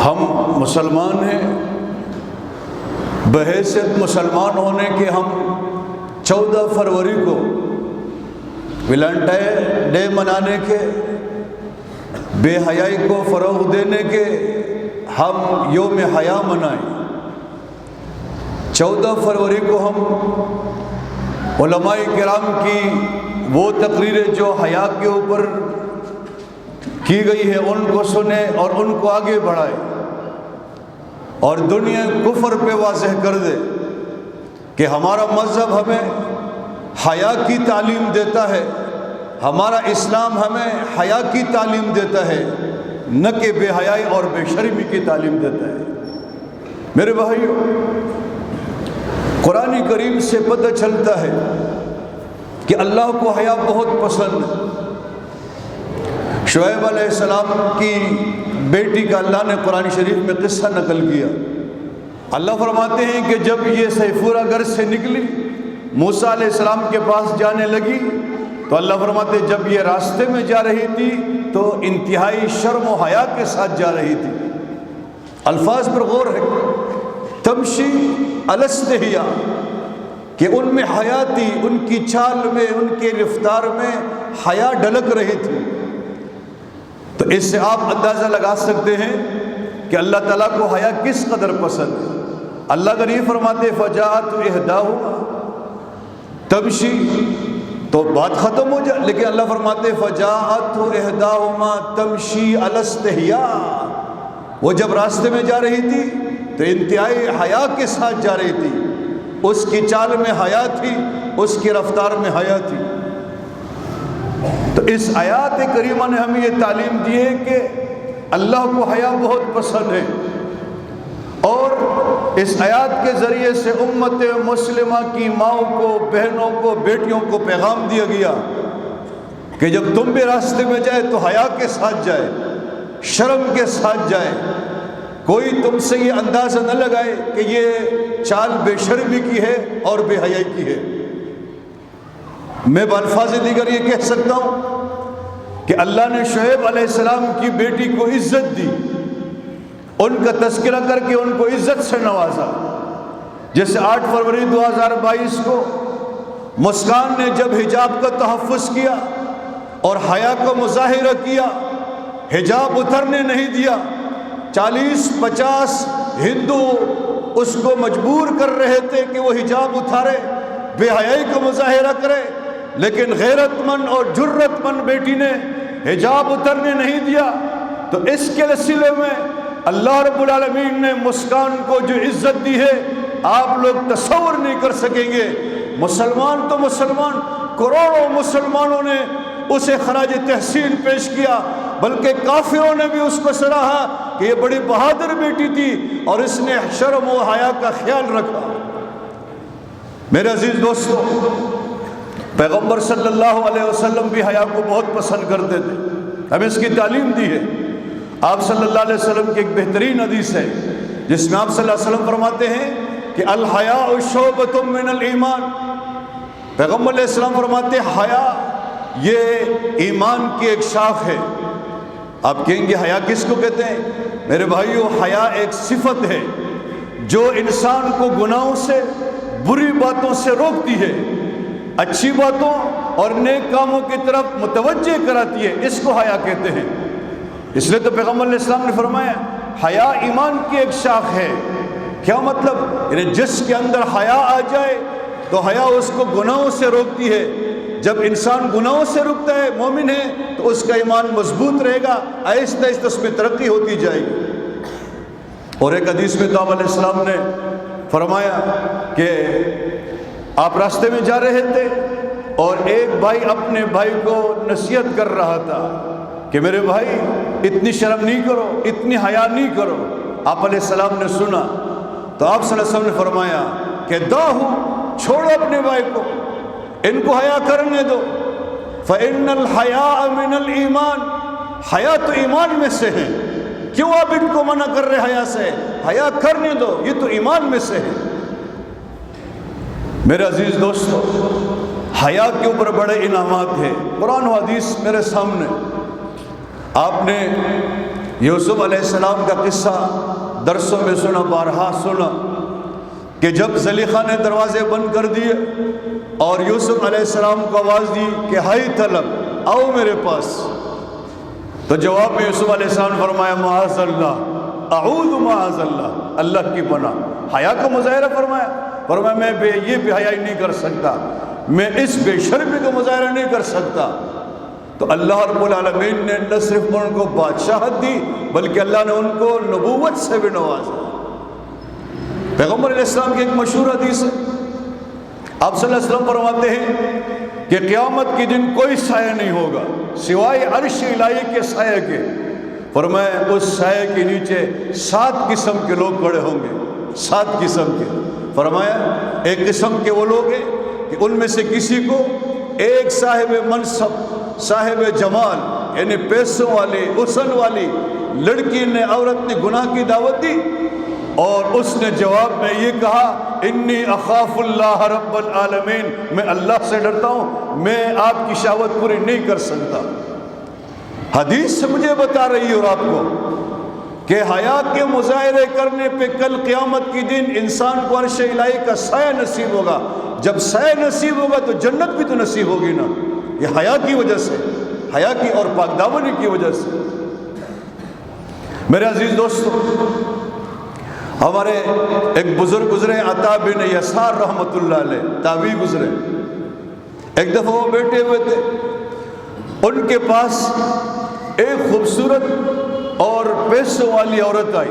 ہم مسلمان ہیں، بحیثیت مسلمان ہونے کے ہم 14 فروری کو ویلنٹائن ڈے منانے کے، بے حیائی کو فروغ دینے کے ہم یوم حیا منائیں۔ 14 فروری کو ہم علماء کرام کی وہ تقریریں جو حیا کے اوپر کی گئی ہے ان کو سنیں اور ان کو آگے بڑھائیں، اور دنیا کفر پہ واضح کر دے کہ ہمارا مذہب ہمیں حیا کی تعلیم دیتا ہے، ہمارا اسلام ہمیں حیا کی تعلیم دیتا ہے، نہ کہ بے حیائی اور بے شرمی کی تعلیم دیتا ہے۔ میرے بھائیو، قرآن کریم سے پتہ چلتا ہے کہ اللہ کو حیا بہت پسند ہے۔ شعیب علیہ السلام کی بیٹی کا اللہ نے قرآن شریف میں قصہ نقل کیا۔ اللہ فرماتے ہیں کہ جب یہ سیفورہ گھر سے نکلی، موسیٰ علیہ السلام کے پاس جانے لگی، تو اللہ فرماتے ہیں جب یہ راستے میں جا رہی تھی تو انتہائی شرم و حیا کے ساتھ جا رہی تھی۔ الفاظ پر غور ہے، تمشی علی استحیاء، کہ ان میں حیا تھی، ان کی چال میں، ان کے رفتار میں حیا ڈھلک رہی تھی۔ تو اس سے آپ اندازہ لگا سکتے ہیں کہ اللہ تعالیٰ کو حیا کس قدر پسند ہے۔ اللہ اگر یہ فرماتے فجاءت احداہما تمشی تو بات ختم ہو جائے، لیکن اللہ فرماتے فجاءت احداہما تمشی علی استحیاء، وہ جب راستے میں جا رہی تھی تو انتہائی حیا کے ساتھ جا رہی تھی، اس کی چال میں حیا تھی، اس کی رفتار میں حیا تھی۔ تو اس آیات کریمہ نے ہمیں یہ تعلیم دی ہے کہ اللہ کو حیا بہت پسند ہے، اور اس آیات کے ذریعے سے امت مسلمہ کی ماؤں کو، بہنوں کو، بیٹیوں کو پیغام دیا گیا کہ جب تم بھی راستے میں جائے تو حیا کے ساتھ جائے، شرم کے ساتھ جائے، کوئی تم سے یہ اندازہ نہ لگائے کہ یہ چال بے شرمی کی ہے اور بے حیائی کی ہے۔ میں بالفاظ دیگر یہ کہہ سکتا ہوں کہ اللہ نے شعیب علیہ السلام کی بیٹی کو عزت دی، ان کا تذکرہ کر کے ان کو عزت سے نوازا۔ جیسے 8 فروری 2022 کو مسکان نے جب حجاب کا تحفظ کیا اور حیا کا مظاہرہ کیا، حجاب اترنے نہیں دیا، 40-50 ہندو اس کو مجبور کر رہے تھے کہ وہ حجاب اتارے، بے حیائی کا مظاہرہ کرے، لیکن غیرت مند اور جرت مند بیٹی نے حجاب اترنے نہیں دیا۔ تو اس کے وسیلے میں اللہ رب العالمین نے مسکان کو جو عزت دی ہے آپ لوگ تصور نہیں کر سکیں گے۔ مسلمان تو مسلمان، کروڑوں مسلمانوں نے اسے خراج تحسین پیش کیا، بلکہ کافروں نے بھی اس کو سراہا کہ یہ بڑی بہادر بیٹی تھی اور اس نے شرم و حیا کا خیال رکھا۔ میرے عزیز دوستو، پیغمبر صلی اللہ علیہ وسلم بھی حیا کو بہت پسند کرتے تھے، ہمیں اس کی تعلیم دی ہے۔ آپ صلی اللہ علیہ وسلم کی ایک بہترین حدیث ہے جس میں آپ صلی اللہ علیہ وسلم فرماتے ہیں کہ الحیاء شعبۃ من الایمان، پیغمبر علیہ السلام فرماتے ہیں حیا یہ ایمان کی ایک شاخ ہے۔ آپ کہیں گے حیا کس کو کہتے ہیں؟ میرے بھائیو، حیا ایک صفت ہے جو انسان کو گناہوں سے، بری باتوں سے روکتی ہے، اچھی باتوں اور نیک کاموں کی طرف متوجہ کراتی ہے، اس کو حیا کہتے ہیں۔ اس لیے تو پیغمبر علیہ السلام نے فرمایا حیا ایمان کی ایک شاخ ہے۔ کیا مطلب؟ یعنی جس کے اندر حیا آ جائے تو حیا اس کو گناہوں سے روکتی ہے۔ جب انسان گناہوں سے رکتا ہے، مومن ہے، تو اس کا ایمان مضبوط رہے گا، آہستہ آہستہ اس میں ترقی ہوتی جائے گی۔ اور ایک حدیث میں تو آپ علیہ السلام نے فرمایا کہ آپ راستے میں جا رہے تھے اور ایک بھائی اپنے بھائی کو نصیحت کر رہا تھا کہ میرے بھائی اتنی شرم نہیں کرو، اتنی حیا نہیں کرو۔ آپ علیہ السلام نے سنا تو آپ صلی اللہ علیہ وسلم نے فرمایا کہ داہو، چھوڑو اپنے بھائی کو، ان کو حیا کرنے دو۔ فَإِنَّ الْحَيَاءَ مِنَ الْإِيمَانِ، حیا تو ایمان میں سے ہے، کیوں آپ ان کو منع کر رہے حیا سے؟ حیا کرنے دو، یہ تو ایمان میں سے ہے۔ میرے عزیز دوستو، حیا کے اوپر بڑے انعامات ہیں۔ قرآن و حدیث میرے سامنے، آپ نے یوسف علیہ السلام کا قصہ درسوں میں سنا، بارہا سنا، کہ جب زلیخا نے دروازے بند کر دیے اور یوسف علیہ السلام کو آواز دی کہ ہائی طلب آؤ میرے پاس، تو جواب میں یوسف علیہ السلام نے فرمایا معاذ اللہ، اعوذ معاذ اللہ، اللہ کی پناہ۔ حیا کا مظاہرہ فرمایا میں یہ بے حیائی نہیں کر سکتا، میں اس بے شرمی کا مظاہرہ نہیں کر سکتا۔ تو اللہ رب العالمین نے نہ صرف ان کو بادشاہت دی بلکہ اللہ نے ان کو نبوت سے بھی نوازا۔ پیغمبر علیہ السلام کی ایک مشہور حدیث ہے، آپ صلی اللہ علیہ وسلم فرماتے ہیں کہ قیامت کے دن کوئی سایہ نہیں ہوگا سوائے عرش الہی کے سایہ کے۔ فرمایا اس سایہ کے نیچے 7 قسم کے لوگ کھڑے ہوں گے، 7 قسم کے۔ فرمایا ایک قسم کے وہ لوگ ہیں کہ ان میں سے کسی کو ایک صاحب منصب، صاحب جمال، یعنی پیسوں والی، حسن والی لڑکی نے، عورت نے گناہ کی دعوت دی اور اس نے جواب میں یہ کہا انی اخاف اللہ رب العالمین، میں اللہ سے ڈرتا ہوں، میں آپ کی شہوت پوری نہیں کر سکتا۔ حدیث سے مجھے بتا رہی ہے اور آپ کو کہ حیا کے مظاہرے کرنے پہ کل قیامت کی دن انسان کو عرش الہی کا سایہ نصیب ہوگا۔ جب سایہ نصیب ہوگا تو جنت بھی تو نصیب ہوگی نا، یہ حیا کی وجہ سے، حیا کی اور پاک دامنی کی وجہ سے۔ میرے عزیز دوستو، ہمارے ایک بزرگ گزرے عطا بن یسار رحمۃ اللہ علیہ، تابعی گزرے۔ ایک دفعہ وہ بیٹھے ہوئے تھے، ان کے پاس ایک خوبصورت اور پیسوں والی عورت آئی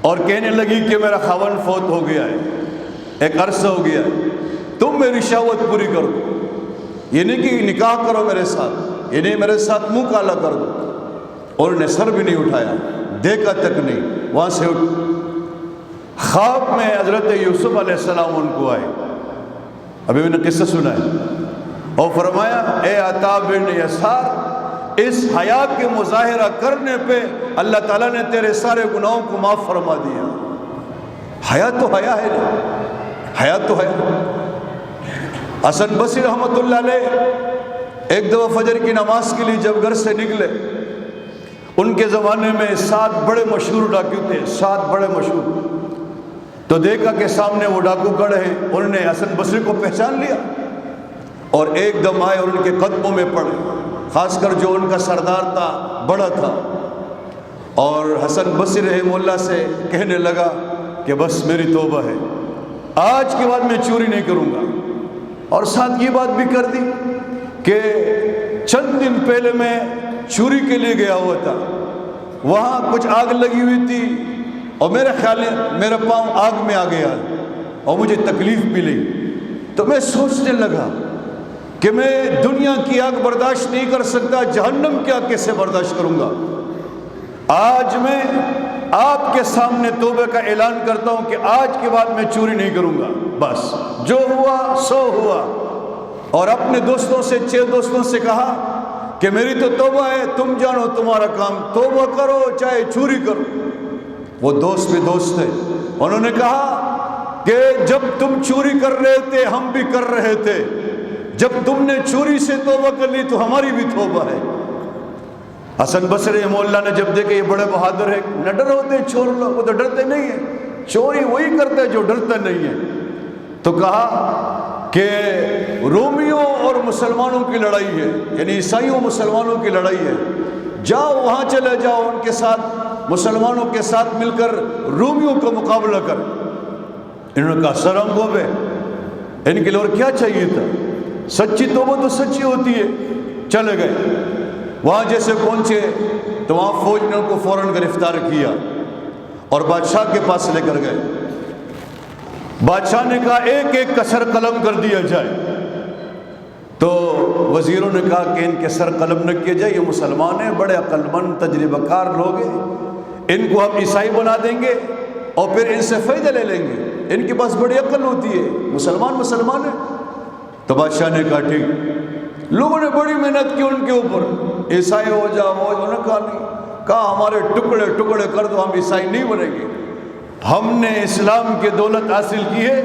اور کہنے لگی کہ میرا خاوند فوت ہو گیا ہے، ایک عرصہ ہو گیا ہے، تم میری شہوت پوری کر دو، یہ نہیں کہ نکاح کرو میرے ساتھ، یہ نہیں میرے ساتھ منہ کالا کر دو۔ اور انہوں نے سر بھی نہیں اٹھایا، دیکھا تک نہیں، وہاں سے اٹھ۔ خواب میں حضرت یوسف علیہ السلام ان کو آئے، ابھی میں نے قصہ سنا ہے، اور فرمایا اے عطا بن یسار، اس حیا کے مظاہرہ کرنے پہ اللہ تعالیٰ نے تیرے سارے گناہوں کو معاف فرما دیا۔ حیا تو حیا ہے نا، حیا تو ہے۔ حسن بصری رحمۃ اللہ علیہ ایک دفعہ فجر کی نماز کے لیے جب گھر سے نکلے، ان کے زمانے میں 7 بڑے مشہور ڈاکو تھے، 7 بڑے مشہور، تو دیکھا کہ سامنے وہ ڈاکو کھڑے ہیں، انہوں نے حسن بصری کو پہچان لیا اور ایک دم آئے اور ان کے قدموں میں پڑے، خاص کر جو ان کا سردار تھا، بڑا تھا، اور حسن بصری رحمہ اللہ سے کہنے لگا کہ بس میری توبہ ہے، آج کے بعد میں چوری نہیں کروں گا۔ اور ساتھ یہ بات بھی کر دی کہ چند دن پہلے میں چوری کے لیے گیا ہوا تھا، وہاں کچھ آگ لگی ہوئی تھی اور میرے خیال ہے میرا پاؤں آگ میں آ گیا اور مجھے تکلیف ملی، تو میں سوچنے لگا کہ میں دنیا کی آگ برداشت نہیں کر سکتا، جہنم کی آگ کیسے برداشت کروں گا۔ آج میں آپ کے سامنے توبہ کا اعلان کرتا ہوں کہ آج کے بعد میں چوری نہیں کروں گا، بس جو ہوا سو ہوا۔ اور اپنے دوستوں سے، 6 دوستوں سے کہا کہ میری تو توبہ ہے، تم جانو تمہارا کام، توبہ کرو چاہے چوری کرو۔ وہ دوست بھی دوست تھے، انہوں نے کہا کہ جب تم چوری کر رہے تھے ہم بھی کر رہے تھے، جب تم نے چوری سے توبہ کر لی تو ہماری بھی توبہ ہے۔ حسن بصری رحمہ اللہ نے جب دیکھے یہ بڑے بہادر ہیں، نہ ڈر ہوتے چور لوگ، وہ تو ڈرتے نہیں ہیں، چوری وہی کرتا ہے جو ڈرتا نہیں ہے، تو کہا کہ رومیوں اور مسلمانوں کی لڑائی ہے، یعنی عیسائیوں مسلمانوں کی لڑائی ہے، جاؤ وہاں چلے جاؤ، ان کے ساتھ مسلمانوں کے ساتھ مل کر رومیوں کا مقابلہ کر۔ انہوں نے کہا سر ہم کو بے، ان کے لیے اور کیا چاہیے تھا، سچی توبہ تو سچی ہوتی ہے۔ چلے گئے، وہاں جیسے پہنچے تو وہاں فوج نے ان کو فوراً گرفتار کیا اور بادشاہ کے پاس لے کر گئے۔ بادشاہ نے کہا ایک ایک کا سر قلم کر دیا جائے، تو وزیروں نے کہا کہ ان کے سر قلم نہ کیے جائے، یہ مسلمان ہیں، بڑے عقل مند تجربہ کار لوگ ہیں، ان کو ہم عیسائی بنا دیں گے اور پھر ان سے فائدہ لے لیں گے، ان کے پاس بڑی عقل ہوتی ہے، مسلمان ہے۔ تو بادشاہ نے کہا ٹھیک۔ لوگوں نے بڑی محنت کی ان کے اوپر، عیسائی ہو جاؤ، انہوں نے کہا نہیں، کہا ہمارے ٹکڑے ٹکڑے کر دو، ہم عیسائی نہیں بنیں گے، ہم نے اسلام کی دولت حاصل کی ہے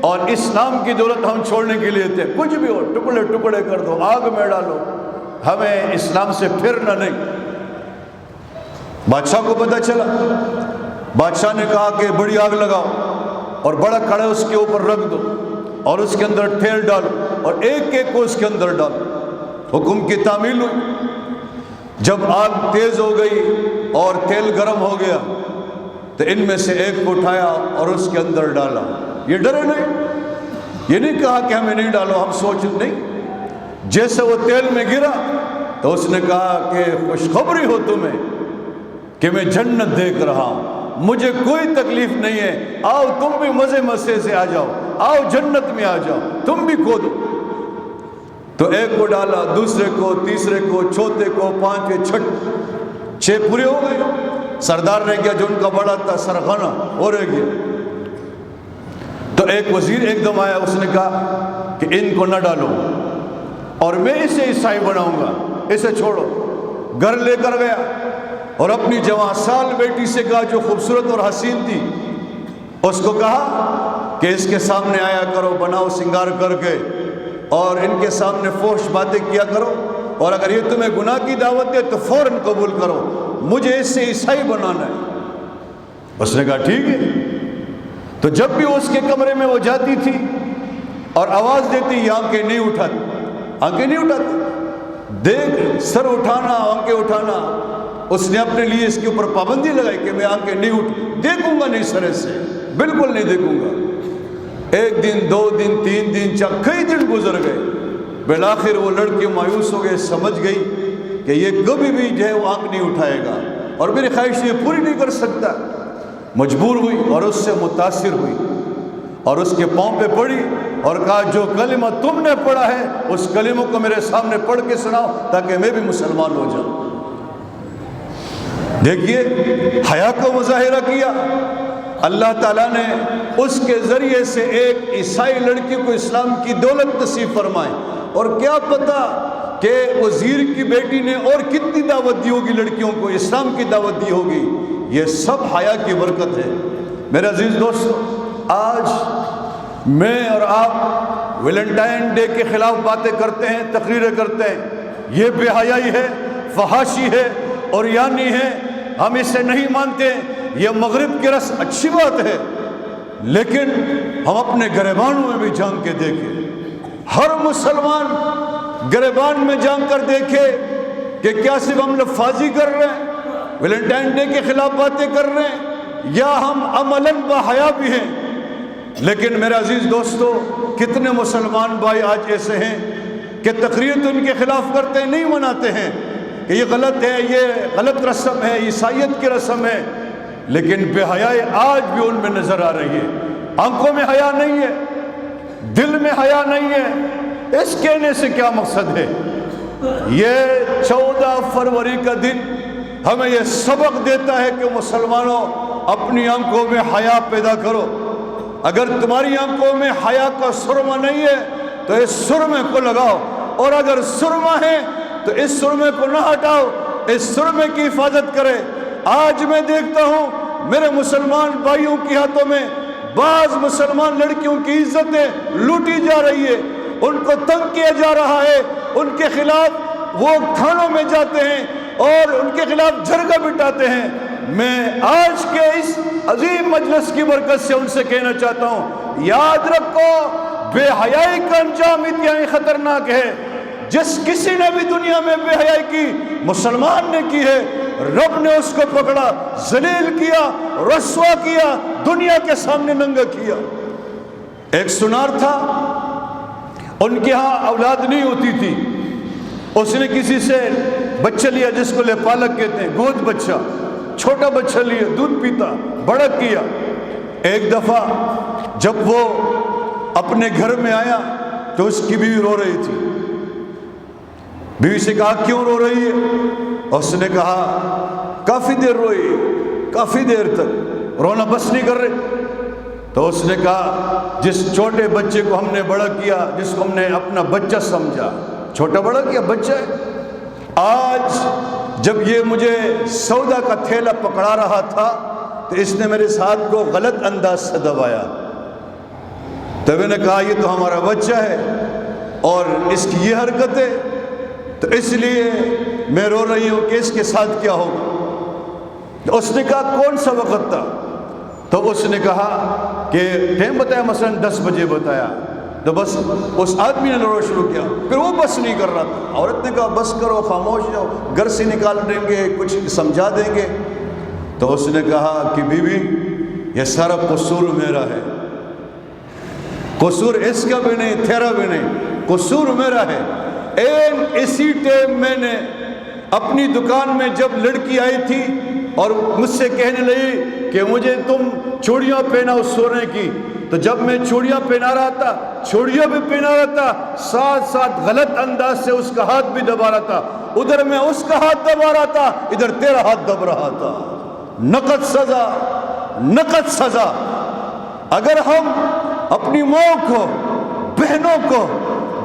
اور اسلام کی دولت ہم چھوڑنے کے لیے تھے، کچھ بھی ہو ٹکڑے ٹکڑے کر دو، آگ میں ڈالو، ہمیں اسلام سے پھرنا نہیں۔ بادشاہ کو پتہ چلا، بادشاہ نے کہا کہ بڑی آگ لگاؤ اور بڑا کڑا اس کے اوپر رکھ دو اور اس کے اندر ٹھیل ڈالو اور ایک ایک کو اس کے اندر ڈالو۔ حکم کی تعمیل ہوئی۔ جب آگ تیز ہو گئی اور تیل گرم ہو گیا تو ان میں سے ایک کو اٹھایا اور اس کے اندر ڈالا۔ یہ ڈرے نہیں، یہ نہیں کہا کہ ہمیں نہیں ڈالو، ہم سوچ نہیں۔ جیسے وہ تیل میں گرا تو اس نے کہا کہ خوشخبری ہو تمہیں کہ میں جنت دیکھ رہا ہوں، مجھے کوئی تکلیف نہیں ہے، آؤ تم بھی مزے مسے سے آ جاؤ، آؤ جنت میں آ جاؤ، تم بھی کھودو۔ تو ایک کو ڈالا، دوسرے کو، تیسرے کو، چوتھے کو، پانچویں، چھٹے، 6 پورے ہو گئے۔ سردار رہ گیا جو ان کا بڑا تھا، سرغنہ وہ رہ گیا۔ تو ایک وزیر ایک دم آیا، اس نے کہا کہ ان کو نہ ڈالو اور میں اسے عیسائی بناؤں گا، اسے چھوڑو۔ گھر لے کر گیا اور اپنی جوان سال بیٹی سے کہا جو خوبصورت اور حسین تھی، اس کو کہا کہ اس کے سامنے آیا کرو، بناؤ سنگار کر کے، اور ان کے سامنے فحش باتیں کیا کرو، اور اگر یہ تمہیں گناہ کی دعوت دے تو فوراً قبول کرو، مجھے اس سے عیسائی بنانا ہے۔ اس نے کہا ٹھیک ہے۔ تو جب بھی اس کے کمرے میں وہ جاتی تھی اور آواز دیتی، یہ آنکھیں نہیں اٹھاتی، آنکھیں نہیں اٹھاتی، دیکھ سر اٹھانا، آنکھیں اٹھانا۔ اس نے اپنے لیے اس کے اوپر پابندی لگائی کہ میں آنکھیں نہیں دیکھوں گا نہیں سرے سے، بالکل نہیں دیکھوں گا۔ 1 دن 2 دن 3 دن کئی دن گزر گئے۔ بالآخر وہ لڑکی مایوس ہو گئے، سمجھ گئی کہ یہ کبھی بھی جو ہے وہ آنکھ نہیں اٹھائے گا اور میری خواہش یہ پوری نہیں کر سکتا۔ مجبور ہوئی اور اس سے متاثر ہوئی اور اس کے پاؤں پہ پڑی اور کہا جو کلمہ تم نے پڑھا ہے اس کلمہ کو میرے سامنے پڑھ کے سناؤ تاکہ میں بھی مسلمان ہو جاؤں۔ دیکھیے حیا کا مظاہرہ کیا۔ اللہ تعالیٰ نے اس کے ذریعے سے ایک عیسائی لڑکی کو اسلام کی دولت نصیب فرمائی، اور کیا پتہ کہ وزیر کی بیٹی نے اور کتنی دعوت دی ہوگی، لڑکیوں کو اسلام کی دعوت دی ہوگی۔ یہ سب حیا کی برکت ہے۔ میرے عزیز دوستو، آج میں اور آپ ویلنٹائن ڈے کے خلاف باتیں کرتے ہیں، تقریریں کرتے ہیں، یہ بے حیائی ہے، فحاشی ہے اور یعنی ہے، ہم اسے نہیں مانتے۔ یہ مغرب کی رسم اچھی بات ہے، لیکن ہم اپنے گریبانوں میں بھی جھانک کے دیکھیں۔ ہر مسلمان گریبان میں جھانک کر دیکھے کہ کیا صرف ہم لفاظی کر رہے ہیں، ویلنٹائن ڈے کے خلاف باتیں کر رہے ہیں، یا ہم عملاً باحیا بھی ہیں۔ لیکن میرے عزیز دوستو، کتنے مسلمان بھائی آج ایسے ہیں کہ تقریر تو ان کے خلاف کرتے ہیں، نہیں مناتے ہیں کہ یہ غلط ہے، یہ غلط رسم ہے، عیسائیت کی رسم ہے، لیکن بے حیائی آج بھی ان میں نظر آ رہی ہے۔ آنکھوں میں حیا نہیں ہے، دل میں حیا نہیں ہے۔ اس کہنے سے کیا مقصد ہے؟ یہ 14 فروری کا دن ہمیں یہ سبق دیتا ہے کہ مسلمانوں اپنی آنکھوں میں حیا پیدا کرو۔ اگر تمہاری آنکھوں میں حیا کا سرما نہیں ہے تو اس سرمے کو لگاؤ، اور اگر سرما ہے تو اس سرمے کو نہ ہٹاؤ، اس سرمے کی حفاظت کرے۔ آج میں دیکھتا ہوں میرے مسلمان بھائیوں کے ہاتھوں میں بعض مسلمان لڑکیوں کی عزتیں لوٹی جا رہی ہے، ان کو تنگ کیا جا رہا ہے، ان کے خلاف وہ تھانوں میں جاتے ہیں اور ان کے خلاف جھرگا بٹاتے ہیں۔ میں آج کے اس عظیم مجلس کی برکت سے ان سے کہنا چاہتا ہوں، یاد رکھو بے حیائی کا انجام انتہائی خطرناک ہے۔ جس کسی نے بھی دنیا میں بے حیائی کی، مسلمان نے کی ہے، رب نے اس کو پکڑا، ذلیل کیا، رسوا کیا، دنیا کے سامنے ننگا کیا۔ ایک سنار تھا، ان کے ہاں اولاد نہیں ہوتی تھی، اس نے کسی سے بچہ لیا جس کو پالک کہتے ہیں، گود بچہ، چھوٹا بچہ لیا، دودھ پیتا، بڑا کیا۔ ایک دفعہ جب وہ اپنے گھر میں آیا تو اس کی بیوی رو رہی تھی۔ بیوی سے کہا کیوں رو رہی ہے؟ اس نے کہا کافی دیر روئی، کافی دیر تک رونا بس نہیں کر رہے۔ تو اس نے کہا جس چھوٹے بچے کو ہم نے بڑا کیا، جس کو ہم نے اپنا بچہ سمجھا، چھوٹا بڑا کیا، بچہ ہے، آج جب یہ مجھے سودا کا تھیلا پکڑا رہا تھا تو اس نے میرے ساتھ کو غلط انداز سے دبایا، تو میں نے کہا یہ تو ہمارا بچہ ہے اور اس کی یہ حرکت ہے، تو اس لیے میں رو رہی ہوں کہ اس کے ساتھ کیا ہوگا۔ اس نے کہا کون سا وقت تھا؟ تو اس نے کہا کہ ٹائم بتایا، مثلا 10 بجے بتایا، تو بس اس آدمی نے رونا شروع کیا، پھر وہ بس نہیں کر رہا تھا۔ عورت نے کہا بس کرو، خاموش جاؤ، گھر سے نکال دیں گے، کچھ سمجھا دیں گے۔ تو اس نے کہا کہ بیوی یہ سارا قصور میرا ہے، قصور اس کا بھی نہیں، تیرا بھی نہیں، قصور میرا ہے۔ اسی ٹائم میں نے اپنی دکان میں جب لڑکی آئی تھی اور مجھ سے کہنے لگی کہ مجھے تم چوڑیاں پہناؤ سونے کی، تو جب میں چوڑیاں پہنا رہا تھا، چوڑیاں بھی پہنا رہا تھا، ساتھ ساتھ غلط انداز سے اس کا ہاتھ بھی دبا رہا تھا، ادھر میں اس کا ہاتھ دبا رہا تھا، ادھر تیرا ہاتھ دب رہا تھا۔ نقد سزا، نقد سزا۔ اگر ہم اپنی ماں کو، بہنوں کو،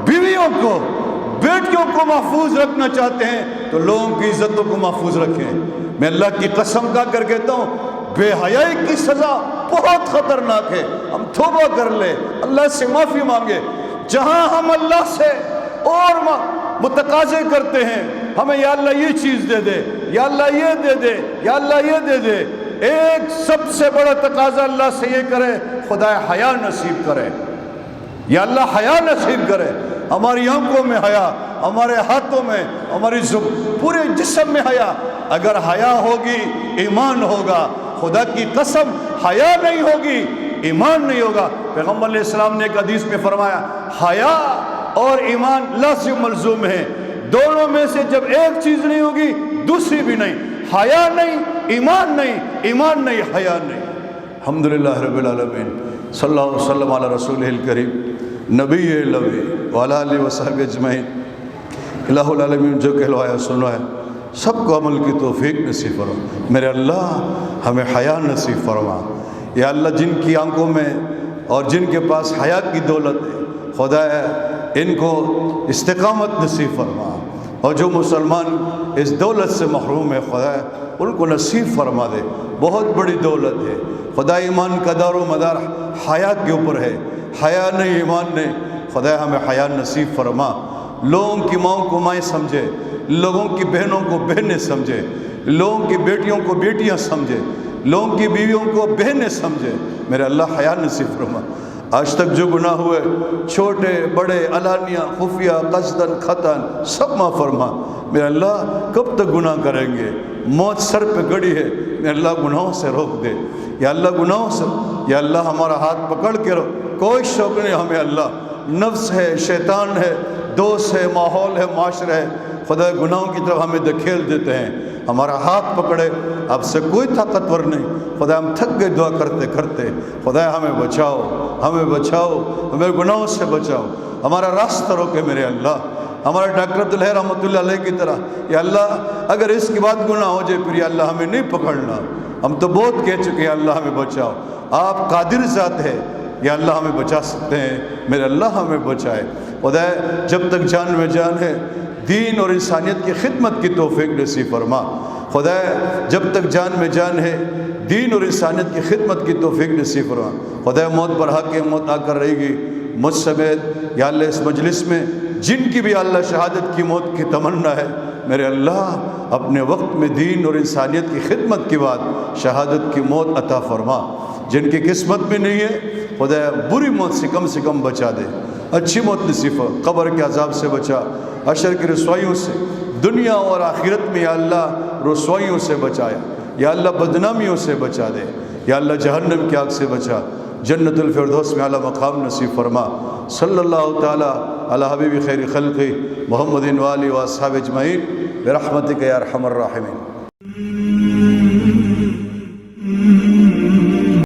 بیویوں کو، بیٹیوں کو محفوظ رکھنا چاہتے ہیں تو لوگوں کی عزتوں کو محفوظ رکھیں۔ میں اللہ کی قسم کھا کر کہتا ہوں، بے حیائی کی سزا بہت خطرناک ہے۔ ہم توبہ کر لیں، اللہ سے معافی مانگے۔ جہاں ہم اللہ سے اور متقاضے کرتے ہیں، ہمیں یا اللہ یہ چیز دے دے، یا اللہ یہ دے دے، یا اللہ یہ دے دے، ایک سب سے بڑا تقاضا اللہ سے یہ کرے، خدا حیا نصیب کرے، یا اللہ حیا نصیب کرے۔ ہماری آنکھوں میں حیا، ہمارے ہاتھوں میں، ہماری پورے جسم میں حیا۔ اگر حیا ہوگی ایمان ہوگا، خدا کی قسم حیا نہیں ہوگی ایمان نہیں ہوگا۔ پیغمبر علیہ السلام نے ایک حدیث میں فرمایا، حیا اور ایمان لازم ملزوم ہے، دونوں میں سے جب ایک چیز نہیں ہوگی دوسری بھی نہیں۔ حیا نہیں ایمان نہیں، ایمان نہیں حیا نہیں۔ الحمدللہ رب العالمین، صلی اللہ علیہ وسلم علی رسول الکریم نبی لوی وعلی آلہ وصحبہ اجمعین۔ الہ العالمین جو کہلوایا سنا ہے سب کو عمل کی توفیق نصیب فرما۔ میرے اللہ ہمیں حیا نصیب فرما۔ یا اللہ جن کی آنکھوں میں اور جن کے پاس حیا کی دولت ہے، خدا ان کو استقامت نصیب فرما، اور جو مسلمان اس دولت سے محروم ہے خدا ان کو نصیب فرما دے۔ بہت بڑی دولت ہے خدا، ایمان کا دار و مدار حیا کے اوپر ہے، حیا نہیں ایمان نہیں۔ خدا ہمیں حیا نصیب فرما، لوگوں کی ماں کو مائیں سمجھے، لوگوں کی بہنوں کو بہنیں سمجھے، لوگوں کی بیٹیوں کو بیٹیاں سمجھے، لوگوں کی بیویوں کو بہنیں سمجھے۔ میرے اللہ حیا نصیب فرما۔ آج تک جو گناہ ہوئے، چھوٹے بڑے، علانیہ خفیہ، قصداً خطاً، سب معاف فرما۔ میرے اللہ کب تک گناہ کریں گے؟ موت سر پہ گڑی ہے، میرے اللہ گناہوں سے روک دے۔ یا اللہ گناہوں سے، یا اللہ ہمارا ہاتھ پکڑ کے کوئی شوق نہیں ہمیں اللہ، نفس ہے، شیطان ہے، دوست ہے، ماحول ہے، معاشرہ ہے، خدا گناہوں کی طرف ہمیں دھکیل دیتے ہیں۔ ہمارا ہاتھ پکڑے، اب سے کوئی طاقتور نہیں۔ خدا ہم تھک گئے دعا کرتے کرتے، خدا ہمیں بچاؤ، ہمیں بچاؤ، ہمیں گناہوں سے بچاؤ، ہمارا راستہ روکے میرے اللہ۔ ہمارا ڈاکٹر عبدالحی رحمۃ اللہ علیہ کی طرح، یا اللہ اگر اس کے بعد گناہ ہو جائے پھر یا اللہ ہمیں نہیں پکڑنا، ہم تو بہت کہہ چکے ہیں، اللہ ہمیں بچاؤ۔ آپ قادر ذات ہے، یا اللہ ہمیں بچا سکتے ہیں، میرے اللہ ہمیں بچائے۔ خدا جب تک جان میں جان ہے دین اور انسانیت کی خدمت کی توفیق نصیب فرما۔ خدا جب تک جان میں جان ہے دین اور انسانیت کی خدمت کی توفیق نصیب فرما۔ خدا موت پر حق ہے، موت آ کر رہے گی مجھ سمیت یا اللہ اس مجلس میں جن کی بھی اللہ شہادت کی موت کی تمنا ہے، میرے اللہ اپنے وقت میں دین اور انسانیت کی خدمت کے بعد شہادت کی موت عطا فرما۔ جن کی قسمت میں نہیں ہے خدا بری موت سے کم بچا دے، اچھی موت نصیب، قبر کے عذاب سے بچا، حشر کی رسوائیوں سے، دنیا اور آخرت میں یا اللہ رسوائیوں سے بچایا، یا اللہ بدنامیوں سے بچا دے، یا اللہ جہنم کی آگ سے بچا، جنت الفردوس میں اعلیٰ مقام نصیب فرما۔ صلی اللہ تعالیٰ علی حبیب خیر خلقی محمد و آلہ و اصحابہ اجمعین برحمتک یا ارحم الراحمین۔